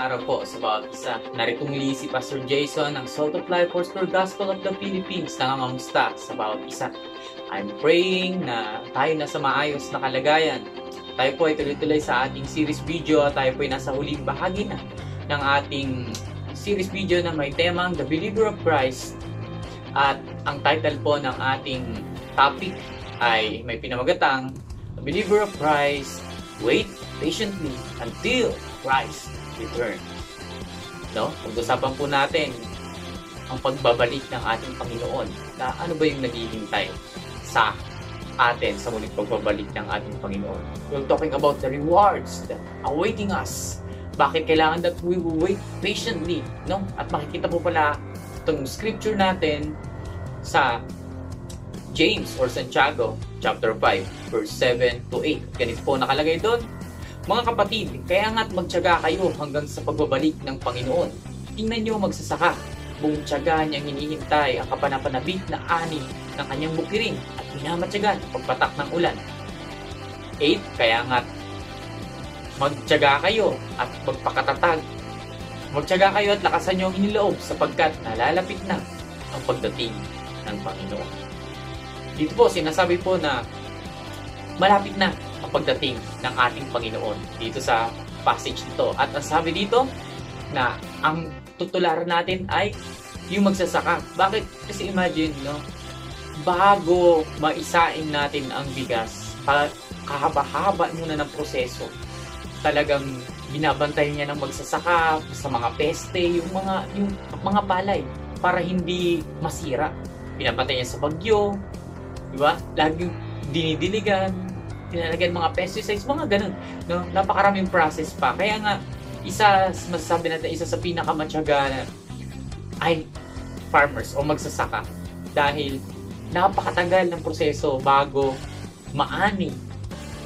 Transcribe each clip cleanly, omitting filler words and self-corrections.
araw po sa bawat isa. Narito muli si Pastor Jason ng Salt of Life Four-Square Gospel of the Philippines. Nangangamusta sa bawat isa. I'm praying na tayo nasa maayos na kalagayan. Tayo po ay tuloy-tuloy sa ating series video. Tayo po ay nasa huling bahagi na ng ating series video na may temang The Believer of Christ. At ang title po ng ating topic ay may pinamagatang The Believer of Christ, Wait patiently until Christ returns. No? Pag-usapan po natin ang pagbabalik ng ating Panginoon. Na ano ba yung naghihintay sa atin sa muling pagbabalik ng ating Panginoon? We're talking about the rewards that awaiting us. Bakit kailangan that we will wait patiently? No? At makikita po pala itong scripture natin sa James or Santiago chapter 5 verse 7 to 8. Ganito po nakalagay doon. Mga kapatid, kaya nga't magtiyaga kayo hanggang sa pagbabalik ng Panginoon. Tingnan niyo magsasaka. Buong tiyaga niyang hinihintay ang kapanapanabik na ani ng kanyang bukirin at minamatyagan ang pagpatak ng ulan. 8. Kaya nga't magtiyaga kayo at magpakatatag. Magtiyaga kayo at lakasan niyo ang iniloob sapagkat nalalapit na ang pagdating ng Panginoon. Dito po, sinasabi po na malapit na ang pagdating ng ating Panginoon dito sa passage nito. At ang sabi dito na ang tutularan natin ay yung magsasaka. Bakit? Kasi imagine, no? Bago maisain natin ang bigas, kahaba-haba muna ng proseso. Talagang binabantayan niya ng magsasaka sa mga peste, yung mga palay para hindi masira. Binabantayan niya sa bagyo, di ba? Laging dinidiligan, tinalagyan mga pesticides, mga ganun. No? Napakaraming process pa. Kaya nga, masasabi natin, isa sa pinakamatyaga ay farmers o magsasaka. Dahil napakatagal ng proseso bago maani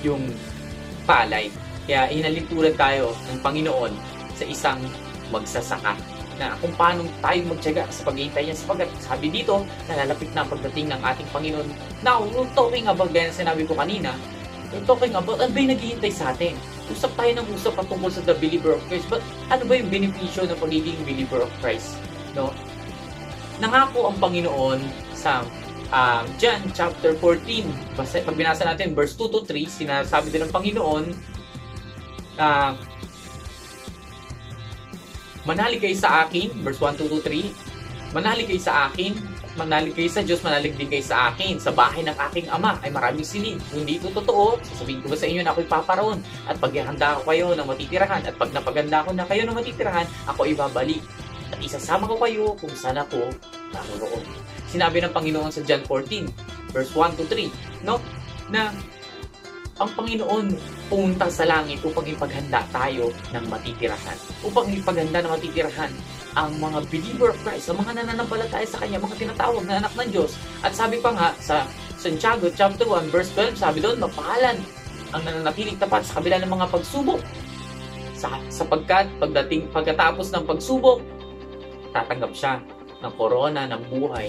yung palay. Kaya inalinturan tayo ng Panginoon sa isang magsasaka na kung paano tayo magtiyaga sa paghihintay niya sapagkat sabi dito, nalalapit na ang pagdating ng ating Panginoon. Now, we're talking about, gaya na sinabi ko kanina, we're talking about ano ba yung naghihintay sa atin? Usap tayo ng usap patungkol sa the believer of Christ, but ano ba yung benepisyo ng pagiging believer of Christ? No? Nangako ang Panginoon sa John chapter 14, pag binasa natin verse 2 to 3, sinasabi din ng Panginoon, manalig kayo sa akin, verse 1, 2, 3. Manalig kayo sa akin, manalig kayo sa Diyos, manalig din kayo sa akin. Sa bahay ng aking Ama ay maraming silid. Kung hindi ito totoo, sasabihin ko ba sa inyo na ako'y paparoon? At paghahanda ko kayo ng matitirahan, at pag napaganda ko na kayo ng matitirahan, ako ibabalik. At isasama ko kayo kung saan ako naroon. Sinabi ng Panginoon sa John 14, verse 1 to 3, no? Na ang Panginoon pumunta sa langit upang ipaghanda tayo ng matitirahan. Upang ipaghanda ng matitirahan ang mga believer of Christ, ang mga nananampalataya sa Kanya, mga tinatawag na anak ng Diyos. At sabi pa nga sa Santiago chapter 1 verse 12, sabi doon, mapahalan ang nananatiling tapat sa kabila ng mga pagsubok. Sapagkat pagkatapos ng pagsubok, tatanggap siya ng korona ng buhay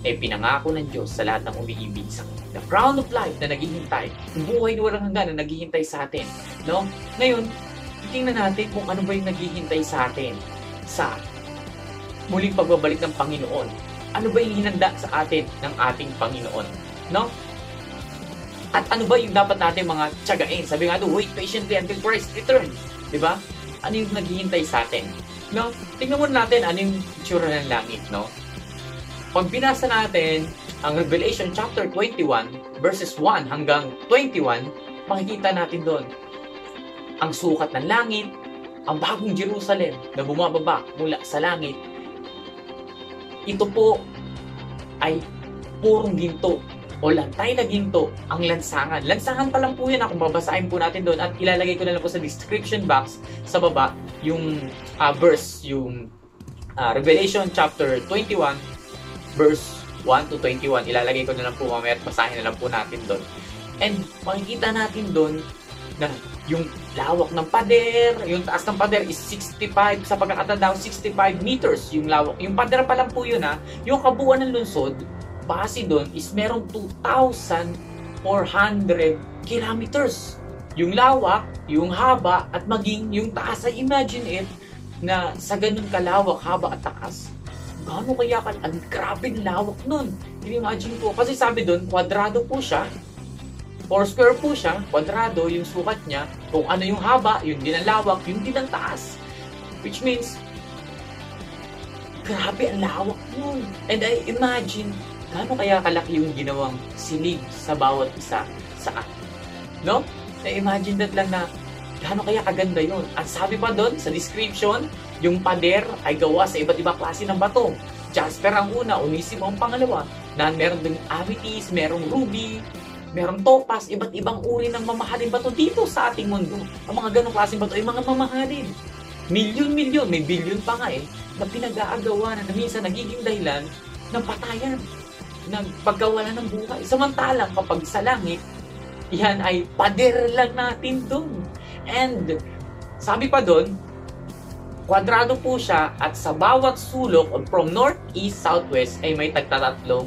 pinangako ng Diyos sa lahat ng umiibig sa Kanya. The crown of life na naghihintay, yung buhay na walang hanggan na naghihintay sa atin. No? Ngayon, tingnan natin kung ano ba yung naghihintay sa atin sa muling pagbabalik ng Panginoon. Ano ba yung hinanda sa atin ng ating Panginoon? No? At ano ba yung dapat natin mga tiyagain? Sabi nga doon, wait patiently until Christ return. Diba? Ano yung naghihintay sa atin? No? Tingnan muna natin ano yung itsura ng langit, no? Pag binasa natin ang Revelation chapter 21 verses 1 hanggang 21, makikita natin doon ang sukat ng langit, ang bagong Jerusalem na bumababa mula sa langit. Ito po ay purong ginto o lantay na ginto ang lansangan. Lansangan pa lang po yan kung babasahin po natin doon at ilalagay ko na lang po sa description box sa baba yung verse, yung Revelation chapter 21 verse 1 to 21. Ilalagay ko na lang po mamaya at basahin na lang po natin doon. And makikita natin doon na yung lawak ng pader, yung taas ng pader is 65, sa pagkakatanda 65 meters yung lawak. Yung pader pa lang po yun ha. Yung kabuuan ng lungsod, base doon is merong 2,400 kilometers. Yung lawak, yung haba, at maging yung taas ay imagine it, na sa ganun kalawak, haba at taas, gaano kaya ang grabing lawak nun. Imagine po, kasi sabi doon, kwadrado po siya, or square po siya, kwadrado yung sukat niya, kung ano yung haba, yun din ang lawak, yun din ang taas. Which means, grabe ang lawak nun. And I imagine, gaano kaya kalaki yung ginawang silid sa bawat isa sa atin. No? Na-imagine that lang na gaano kaya kaganda yun. At sabi pa doon sa description, yung pader ay gawa sa iba't ibang klase ng bato. Jasper ang una, Onisimo ang pangalawa, na meron din amethyst, merong ruby, merong topaz, iba't ibang uri ng mamahalin bato dito sa ating mundo. Ang mga ganong klaseng bato ay mga mamahalin. Milyon-milyon, may bilyon pa nga na pinag-aagawa na minsan nagiging dahilan ng patayan, ng pagkawala ng buhay. Samantalang kapag sa langit, yan ay pader lang natin doon. And sabi pa doon, kwadrado po siya at sa bawat sulok from north, east, southwest ay may tagtatatlong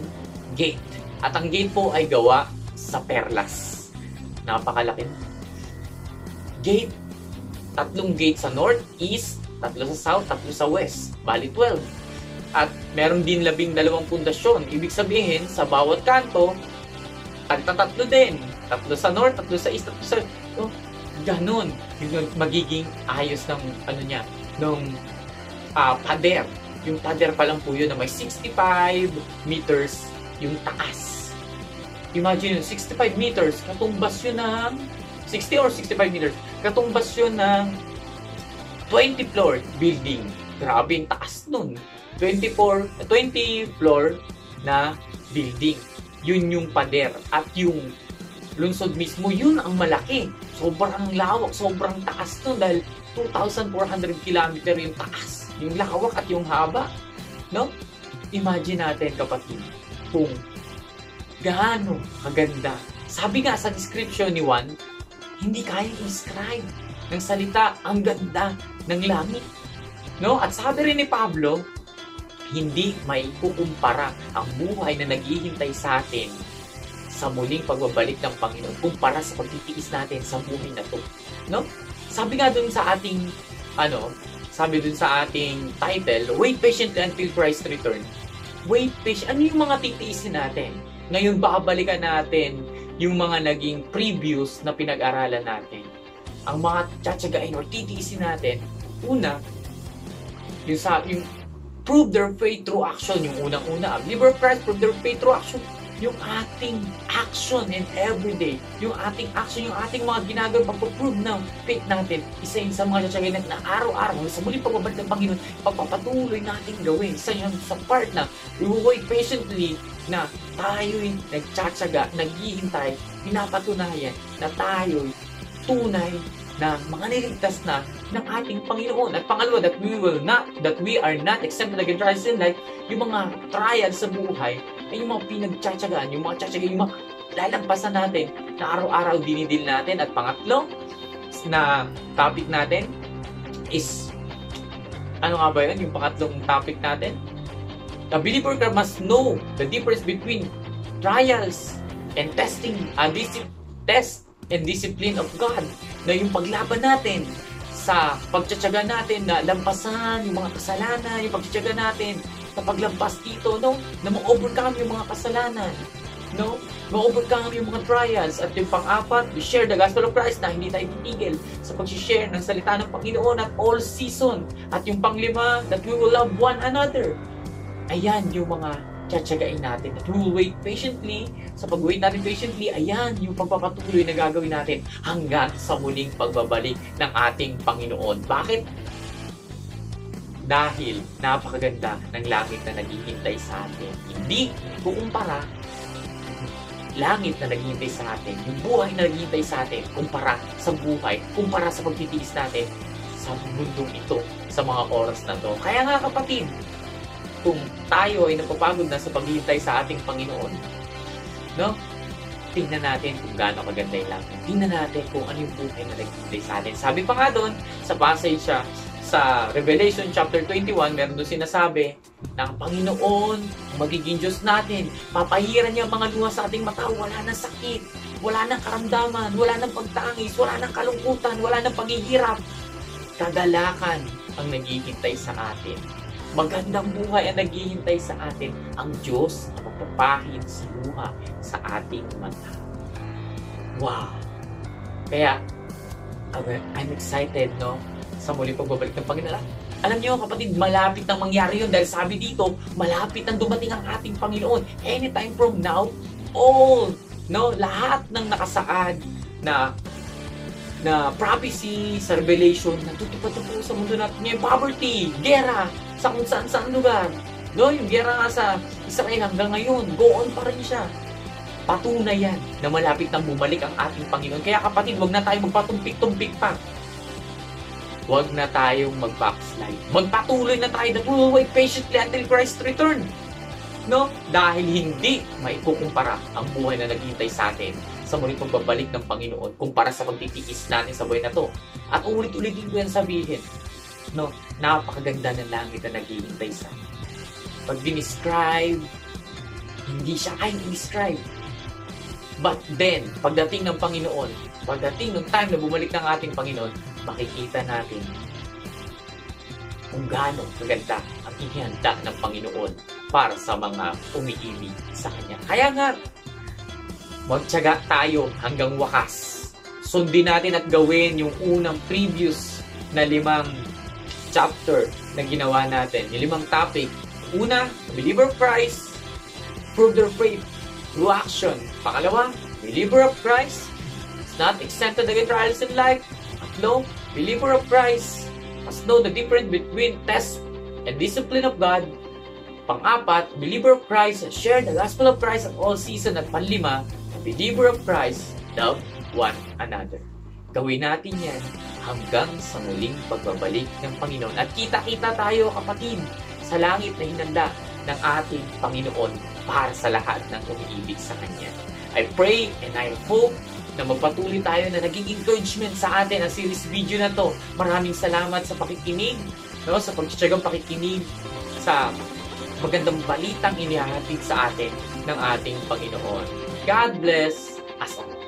gate. At ang gate po ay gawa sa perlas. Napakalaki. Gate. Tatlong gate sa north, east, tatlo sa south, tatlo sa west. Bali 12. At meron din 12 pundasyon. Ibig sabihin, sa bawat kanto, tagtatatlo din. Tatlo sa north, tatlo sa east, tatlo sa... Oh, ganun. Yung magiging ayos ng ano niya, ng pader. Yung pader pa lang po yun na may 65 meters yung taas. Imagine yun, 65 meters. Katumbas yun ng 60 or 65 meters. Katumbas yun ng 20 floor building. Grabe yung taas nun. 20 floor na building. Yun yung pader. At yung lungsod mismo, yun ang malaki. Sobrang lawak, sobrang taas nun dahil 2,400 kilometer yung taas. Yung lawak at yung haba. No? Imagine natin, kapatid, kung gaano kaganda. Sabi nga sa description ni Juan, hindi kayang i-describe ng salita ang ganda ng langit. No? At sabi rin ni Pablo, hindi may kukumpara ang buhay na naghihintay sa atin sa muling pagbabalik ng Panginoon kumpara sa pagtitiis natin sa buhay na to. No? Sabi nga dun sa ating sabi dun sa ating title, wait patiently until Christ return. Wait patiently. Ano yung mga titiisin natin? Ngayon babalikan natin yung mga naging previous na pinag-aralan natin. Ang mga tsatsagain or titiisin natin, una, yung prove their faith through action, yung unang-una. Believer of Christ, prove their faith through action. Yung ating action and everyday, yung ating action, yung ating mga ginagawa pag-prove ng faith natin, isa yun sa mga tsatsagay natin na araw-araw sa muling pagbabalik ng Panginoon, pagpapatuloy natin gawin. Isa yun sa part na we wait patiently na tayo'y nagtsatsaga, naghihintay, pinapatunayan na tayo'y tunay na mga niligtas na ng ating Panginoon. At pangalawa, that we are not exempted against trials in life. Yung mga trials sa buhay ay yung mga pinagtsatsagaan, yung mga tsatsagaan, yung mga lalampasan natin na araw-araw dinidil natin. At pangatlo na topic natin is, ano nga ba yun? Yung pangatlong topic natin? The believer must know the difference between trials and testing, test and discipline of God. Na yung paglaban natin sa pagtsatsaga natin na lampasan yung mga kasalanan, yung pagtsatsaga natin sa paglampas dito, no? Na ma-overcome yung mga kasalanan, no? Ma-overcome yung mga trials. At yung pang-apat, we share the gospel of Christ na hindi tayo titigil sa pag-share ng salita ng Panginoon at all season. At yung pang-lima, that we will love one another. Ayan yung mga tsatsagain natin. At we will wait patiently. Sa pag-wait natin patiently, ayan yung pagpapatuloy na gagawin natin hanggang sa muling pagbabalik ng ating Panginoon. Bakit? Dahil napakaganda ng langit na naghihintay sa atin. Hindi kukumpara langit na naghihintay sa atin, yung buhay na naghihintay sa atin, kumpara sa buhay, kumpara sa pagtitiis natin sa mundong ito, sa mga oras na to. Kaya nga kapatid, kung tayo ay napapagod na sa paghihintay sa ating Panginoon, no? Tingnan natin kung gaano kaganda yung langit. Tingnan natin kung ano yung buhay na naghihintay sa atin. Sabi pa nga doon, sa passage sa Revelation chapter 21, meron doon sinasabi na ang Panginoon, magiging Diyos natin, papahiran niya ang mga luha sa ating mata, wala nang sakit, wala nang karamdaman, wala nang pagtangis, wala nang kalungkutan, wala nang paghihirap. Kagalakan ang naghihintay sa atin. Magandang buhay ang naghihintay sa atin. Ang Diyos ang magpapahid sa luha sa ating mata. Wow! Kaya, I'm excited, no? Sa muling pagbabalik ng Panginoon. Alam niyo, kapatid, malapit nang mangyari yun dahil sabi dito, malapit nang dumating ang ating Panginoon. Anytime from now, all, no? Lahat ng nakasaad na prophecy sa Revelation, natutupad na po sa mundo natin ngayon. Poverty, gera, sa kung saan lugar. No, yung gera nga sa Israel hanggang ngayon, go on pa rin siya. Patunay yan na malapit nang bumalik ang ating Panginoon. Kaya kapatid, wag na tayo magpatumpik-tumpik pa. Huwag na tayong mag-backslide. Magpatuloy na tayo na wait patiently until Christ return. No? Dahil hindi maikukumpara ang buhay na naghihintay sa atin sa muling pagbabalik ng Panginoon kumpara sa pagtitiis natin sa buhay na to. At ulit-ulitin ko yan sabihin. No? Napakaganda ng langit na naghihintay sa atin. Pag dinescribe, hindi siya kayang i-describe. But then, pagdating ng Panginoon, pagdating ng time na bumalik ng ating Panginoon, makikita natin kung gaano kaganda ang inihanda ng Panginoon para sa mga umiibig sa Kanya. Kaya nga, magtiyaga tayo hanggang wakas. Sundin natin at gawin yung unang previous na 5 chapter na ginawa natin. Yung 5 topic. Una, believer of Christ, prove their faith through action. Pangalawa, believer of Christ is not exempted against trials in life. Tatlo, believer of Christ must know the difference between test and discipline of God. Pang-apat, believer of Christ share the gospel of Christ at all season. At panlima, believer of Christ love one another. Gawin natin yan hanggang sa muling pagbabalik ng Panginoon. At kita-kita tayo, kapatid, sa langit na hinanda ng ating Panginoon para sa lahat ng umiibig sa Kanya. I pray and I hope na magpatuloy tayo na naging encouragement sa atin ang series video na to. Maraming salamat sa pakikinig, no? Sa pagtitiyagang pakikinig sa magandang balitang inihahatid sa atin ng ating Panginoon. God bless us all.